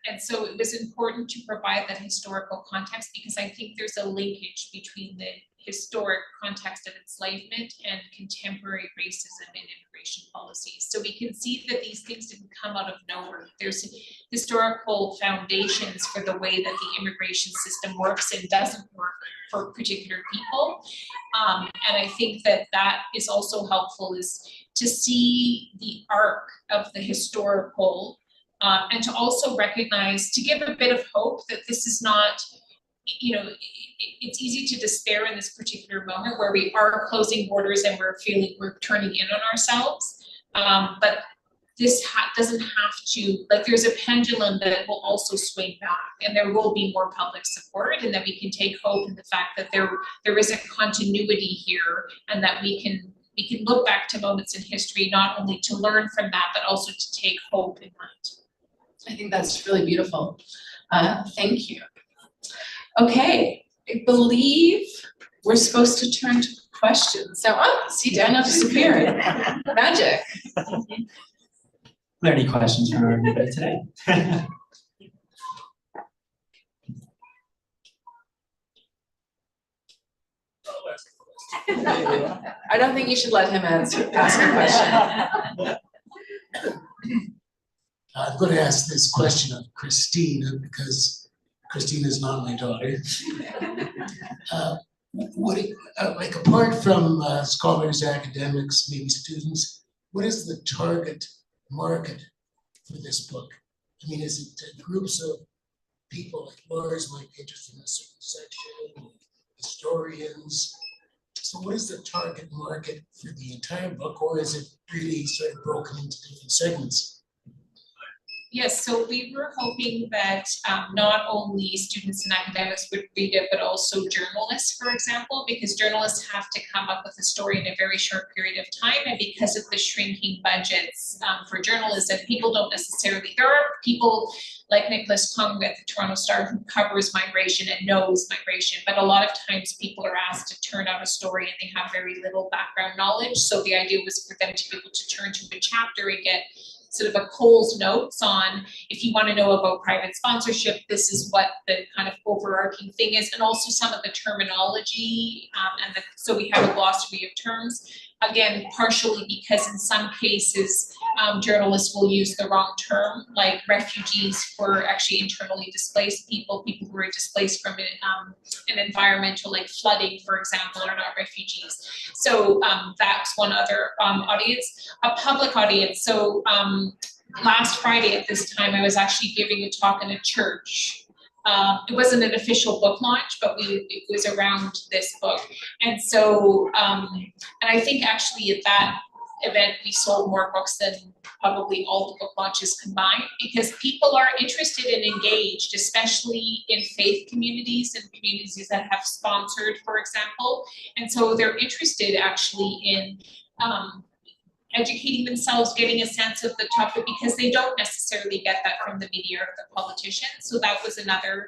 And so it was important to provide that historical context because I think there's a linkage between the historic context of enslavement and contemporary racism and immigration policies. So we can see that these things didn't come out of nowhere. There's historical foundations for the way that the immigration system works and doesn't work for particular people. And I think that that is also helpful, is to see the arc of the historical and to also recognize, to give a bit of hope that this is not, you know, it's easy to despair in this particular moment where we are closing borders and we're turning in on ourselves. But this doesn't have to, like, there's a pendulum that will also swing back and there will be more public support, and that we can take hope in the fact that there is a continuity here, and that we can look back to moments in history not only to learn from that, but also to take hope in that. I think that's really beautiful. Thank you. Okay, I believe we're supposed to turn to questions. So, see Daniel disappeared. Magic. Are there any questions from everybody today? I don't think you should let him ask a question. I'm going to ask this question of Christina because Christina is not my daughter. Like, apart from scholars, academics, maybe students, what is the target market for this book? I mean, is it groups of people like lawyers might be interested in a certain section, historians? So what is the target market for the entire book, or is it really sort of broken into different segments? Yes, so we were hoping that not only students and academics would read it, but also journalists, for example, because journalists have to come up with a story in a very short period of time. And because of the shrinking budgets for journalism, people don't necessarily, there are people like Nicholas Kung at the Toronto Star who covers migration and knows migration, but a lot of times people are asked to turn out a story and they have very little background knowledge. So the idea was for them to be able to turn to a chapter and get sort of a Cole's notes on, if you want to know about private sponsorship, this is what the kind of overarching thing is, and also some of the terminology, so we have a glossary of terms. Again, partially because in some cases, journalists will use the wrong term, like refugees for actually internally displaced people, people who are displaced from an environmental, like flooding, for example, are not refugees. So that's one other audience, a public audience. So last Friday at this time, I was actually giving a talk in a church. It wasn't an official book launch, but it was around this book. And so, and I think actually at that event, we sold more books than probably all the book launches combined, because people are interested and engaged, especially in faith communities and communities that have sponsored, for example. And so they're interested actually in educating themselves, getting a sense of the topic, because they don't necessarily get that from the media or the politicians. So that was another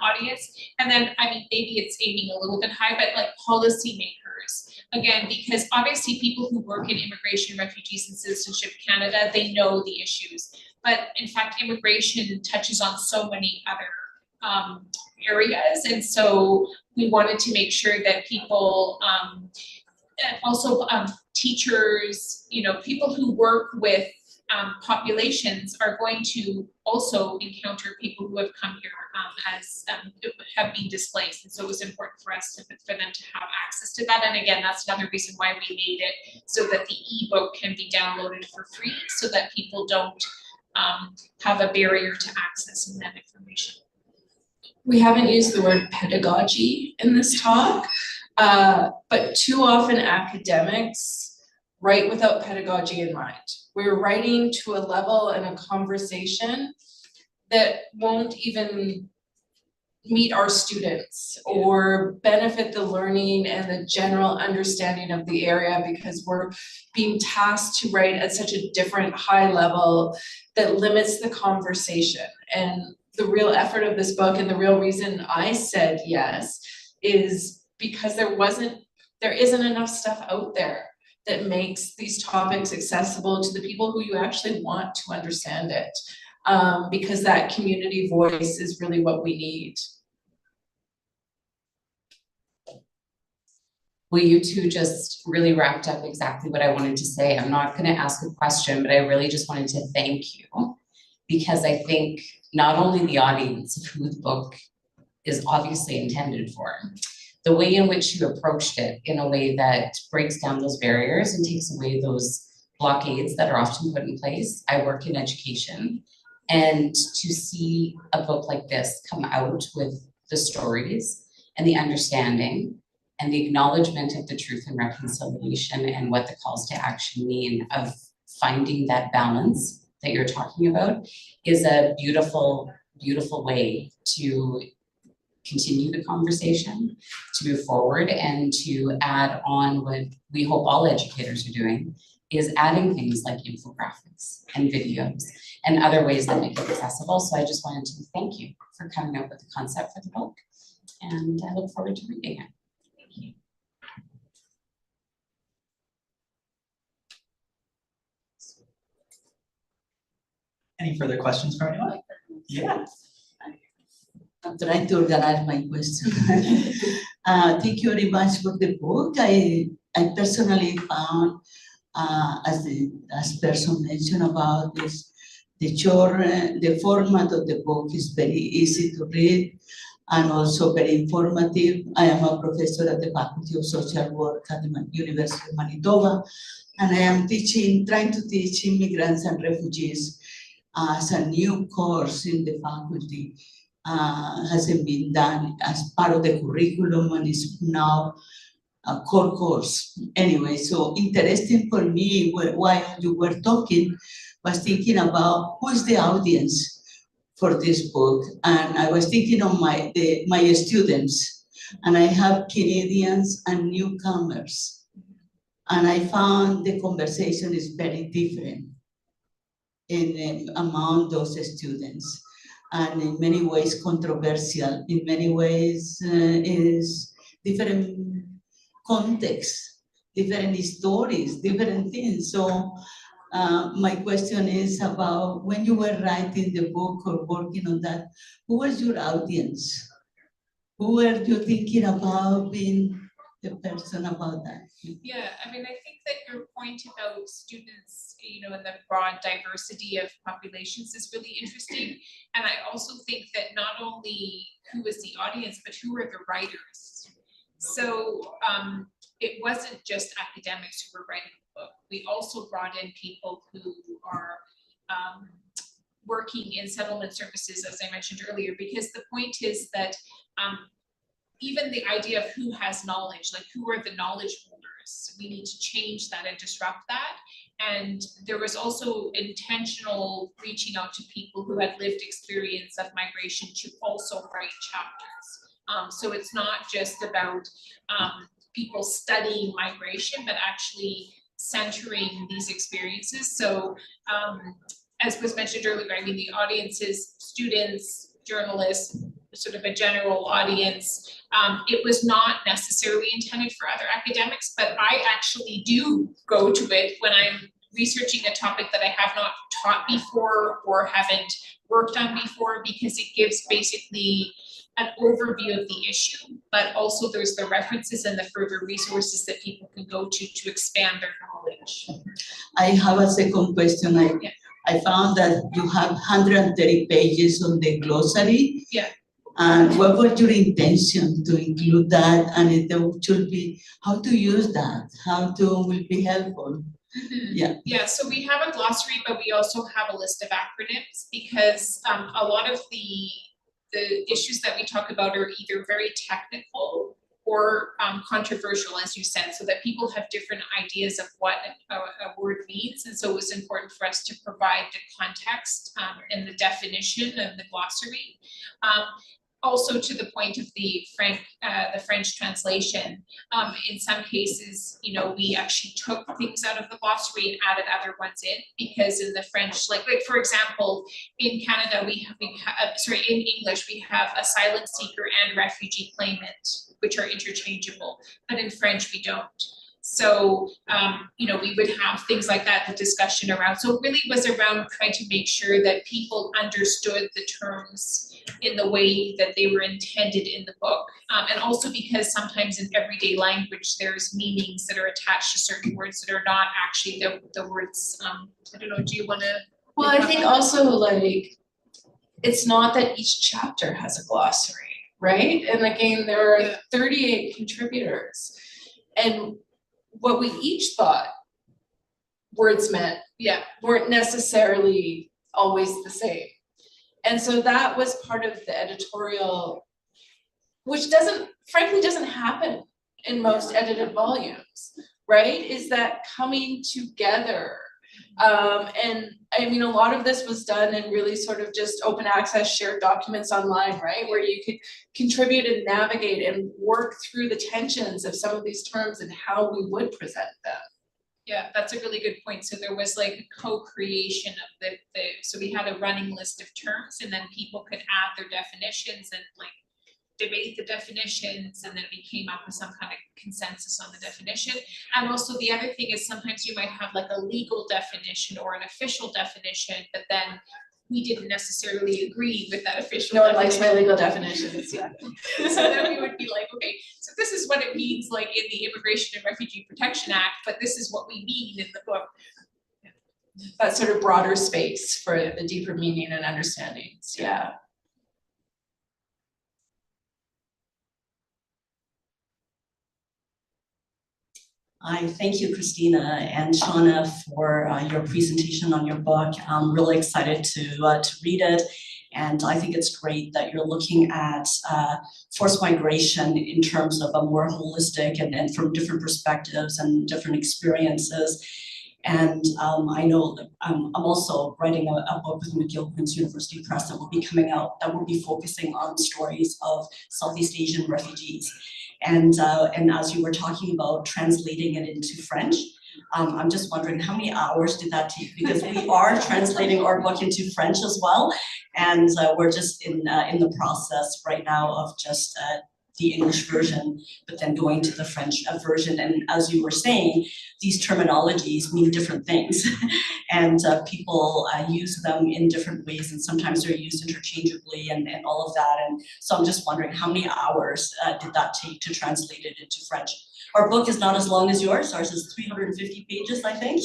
audience. And then, I mean, maybe it's aiming a little bit high, but like policymakers. Again, because obviously people who work in immigration, refugees, and citizenship Canada, they know the issues. But in fact, immigration touches on so many other areas. And so we wanted to make sure that people, and also teachers, you know, people who work with populations are going to also encounter people who have come here as have been displaced. And so it was important for us for them to have access to that. And again, that's another reason why we made it so that the ebook can be downloaded for free, so that people don't have a barrier to accessing that information. We haven't used the word pedagogy in this talk, but too often academics write without pedagogy in mind. We're writing to a level and a conversation that won't even meet our students or benefit the learning and the general understanding of the area, because we're being tasked to write at such a different high level that limits the conversation. And the real effort of this book, and the real reason I said yes, is because there isn't enough stuff out there that makes these topics accessible to the people who you actually want to understand it, because that community voice is really what we need. Well, you two just really wrapped up exactly what I wanted to say. I'm not going to ask a question, but I really just wanted to thank you, because I think not only the audience of who the book is obviously intended for, the way in which you approached it in a way that breaks down those barriers and takes away those blockades that are often put in place. I work in education, and to see a book like this come out with the stories and the understanding and the acknowledgement of the truth and reconciliation and what the calls to action mean of finding that balance that you're talking about is a beautiful, beautiful way to continue the conversation, to move forward, and to add on what we hope all educators are doing, is adding things like infographics and videos and other ways that make it accessible. So I just wanted to thank you for coming up with the concept for the book, and I look forward to reading it. Thank you. Any further questions from anyone? Yeah. I'm trying to organize my question. Thank you very much for the book. I personally found, as person mentioned about this, the format of the book is very easy to read and also very informative. I am a professor at the Faculty of Social Work at the University of Manitoba, and I am trying to teach immigrants and refugees as a new course in the faculty. Hasn't been done as part of the curriculum and is now a core course. Anyway, so interesting for me while you were talking was thinking about who is the audience for this book. And I was thinking of my students, and I have Canadians and newcomers. And I found the conversation is very different among those students, and in many ways controversial, in many ways is different context, different stories, different things. So my question is about when you were writing the book or working on that, who was your audience? Who were you thinking about being the person about that? Yeah, I mean, I think that your point about students, and the broad diversity of populations is really interesting. And I also think that not only who was the audience, but who were the writers. So it wasn't just academics who were writing the book. We also brought in people who are working in settlement services, as I mentioned earlier, because the point is that even the idea of who has knowledge, like who are the knowledge holders, we need to change that and disrupt that. And there was also intentional reaching out to people who had lived experience of migration to also write chapters. So it's not just about people studying migration, but actually centering these experiences. So as was mentioned earlier, I mean, the audience is students, journalists, sort of a general audience. It was not necessarily intended for other academics, but I actually do go to it when I'm researching a topic that I have not taught before or haven't worked on before, because it gives basically an overview of the issue, but also there's the references and the further resources that people can go to expand their knowledge. I have a second question. I found that you have 130 pages on the glossary. Yeah. And what was your intention to include that? And it should be how to use that, how to will be helpful. Mm-hmm. Yeah, so we have a glossary, but we also have a list of acronyms, because a lot of the issues that we talk about are either very technical or controversial, as you said, so that people have different ideas of what a word means. And so it was important for us to provide the context and the definition of the glossary. Also, to the point of the French translation, in some cases, we actually took things out of the glossary and added other ones in, because in the French, like for example, in Canada, in English, we have asylum seeker and refugee claimant, which are interchangeable, but in French, we don't. So, we would have things like that, the discussion around. So it really was around trying to make sure that people understood the terms in the way that they were intended in the book. And also because sometimes in everyday language, there's meanings that are attached to certain words that are not actually the words. I don't know, do you want to? Well, I think also it's not that each chapter has a glossary, right? And again, there are 38 contributors. And what we each thought words meant weren't necessarily always the same. And so that was part of the editorial, which frankly doesn't happen in most edited volumes, right? Is that coming together. And I mean, a lot of this was done in really sort of just open access shared documents online, right? Where you could contribute and navigate and work through the tensions of some of these terms and how we would present them. Yeah, that's a really good point. So there was like a co-creation of so we had a running list of terms, and then people could add their definitions and debate the definitions, and then we came up with some kind of consensus on the definition. And also the other thing is sometimes you might have a legal definition or an official definition, but then we didn't necessarily agree with that official definition. No one likes my legal definitions. Yeah. So then we would be like, okay, so this is what it means in the Immigration and Refugee Protection Act, but this is what we mean in the book. That sort of broader space for the deeper meaning and understandings. Yeah. I thank you, Christina and Shauna, for your presentation on your book. I'm really excited to read it. And I think it's great that you're looking at forced migration in terms of a more holistic and from different perspectives and different experiences. And I know that I'm also writing a book with McGill-Queen's University Press that will be coming out, that will be focusing on stories of Southeast Asian refugees. And as you were talking about translating it into French, I'm just wondering how many hours did that take? Because we are translating our book into French as well. And we're just in the process right now of just the English version, but then going to the French version. And as you were saying, these terminologies mean different things. And people use them in different ways, and sometimes they're used interchangeably and all of that. And so I'm just wondering how many hours did that take to translate it into French? Our book is not as long as yours. Ours is 350 pages, I think.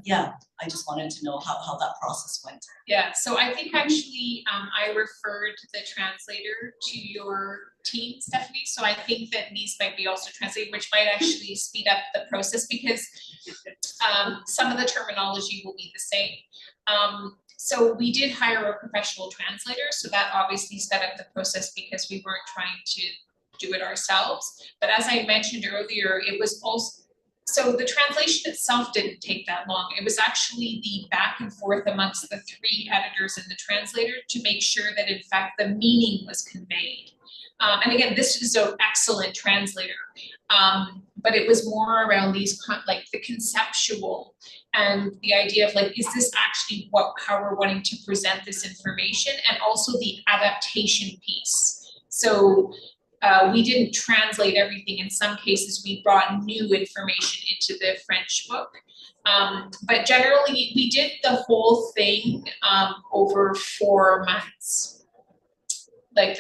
Yeah, I just wanted to know how that process went. Yeah, so I think actually I referred the translator to your team, Stephanie. So I think that these might be also translated, which might actually speed up the process because some of the terminology will be the same. So we did hire a professional translator, so that obviously sped up the process because we weren't trying to do it ourselves. But as I mentioned earlier, it was also, so the translation itself didn't take that long. It was actually the back and forth amongst the three editors and the translator to make sure that in fact the meaning was conveyed. And again, this is an excellent translator, but it was more around these like the conceptual and the idea of like, is this actually how we're wanting to present this information, and also the adaptation piece. So we didn't translate everything. In some cases, we brought new information into the French book. But generally, we did the whole thing over 4 months. Like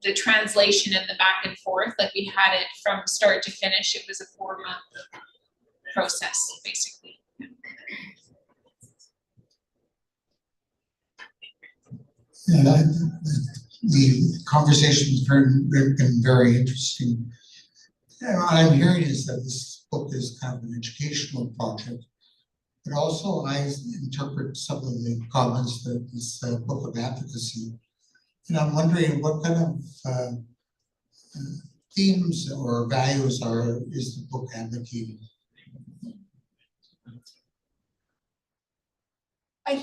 the translation and the back and forth, like we had it from start to finish. It was a 4-month process, basically. Yeah, the conversation has been very interesting. And what I'm hearing is that this book is kind of an educational project, but also I interpret some of the comments that this book of advocacy. And I'm wondering what kind of themes or values is the book advocating? I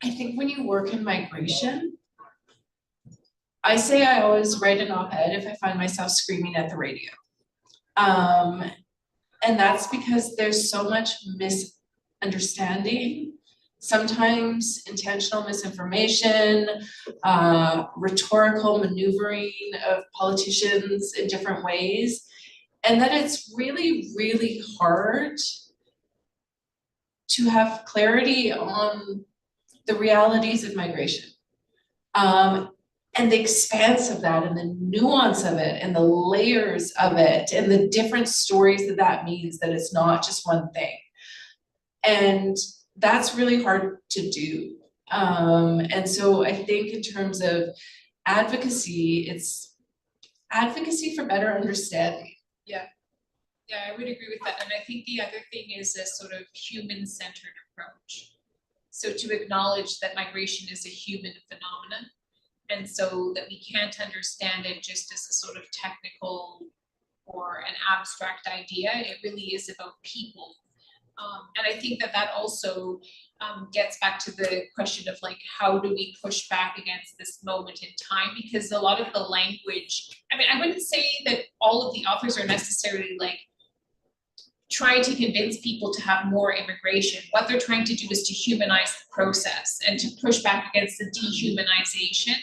think when you work in migration, I say I always write an op-ed if I find myself screaming at the radio. And that's because there's so much misunderstanding, sometimes intentional misinformation, rhetorical maneuvering of politicians in different ways, and that it's really, really hard to have clarity on the realities of migration, and the expanse of that, and the nuance of it, and the layers of it, and the different stories that means, that it's not just one thing. And that's really hard to do. And so I think in terms of advocacy, it's advocacy for better understanding. Yeah, I would agree with that. And I think the other thing is a sort of human-centered approach. So to acknowledge that migration is a human phenomenon, and so that we can't understand it just as a sort of technical or an abstract idea. It really is about people. And I think that also gets back to the question of like, how do we push back against this moment in time? Because a lot of the language, I mean, I wouldn't say that all of the authors are necessarily like trying to convince people to have more immigration. What they're trying to do is to humanize the process and to push back against the dehumanization,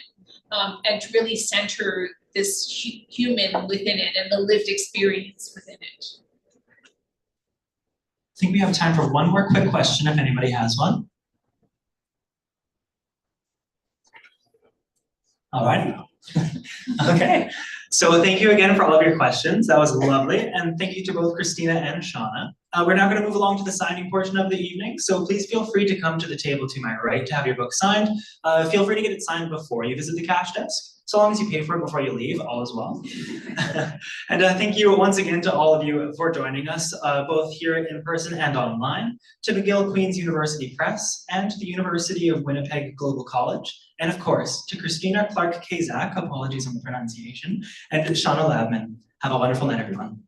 and to really center this human within it and the lived experience within it. I think we have time for one more quick question if anybody has one. All right. Okay. So thank you again for all of your questions. That was lovely. And thank you to both Christina and Shauna. We're now going to move along to the signing portion of the evening. So please feel free to come to the table to my right to have your book signed. Feel free to get it signed before you visit the cash desk. So long as you pay for it before you leave, all is well. And thank you once again to all of you for joining us, both here in person and online, to McGill-Queen's University Press, and to the University of Winnipeg Global College, and of course, to Christina Clark-Kazak, apologies on the pronunciation, and to Shauna Labman. Have a wonderful night, everyone.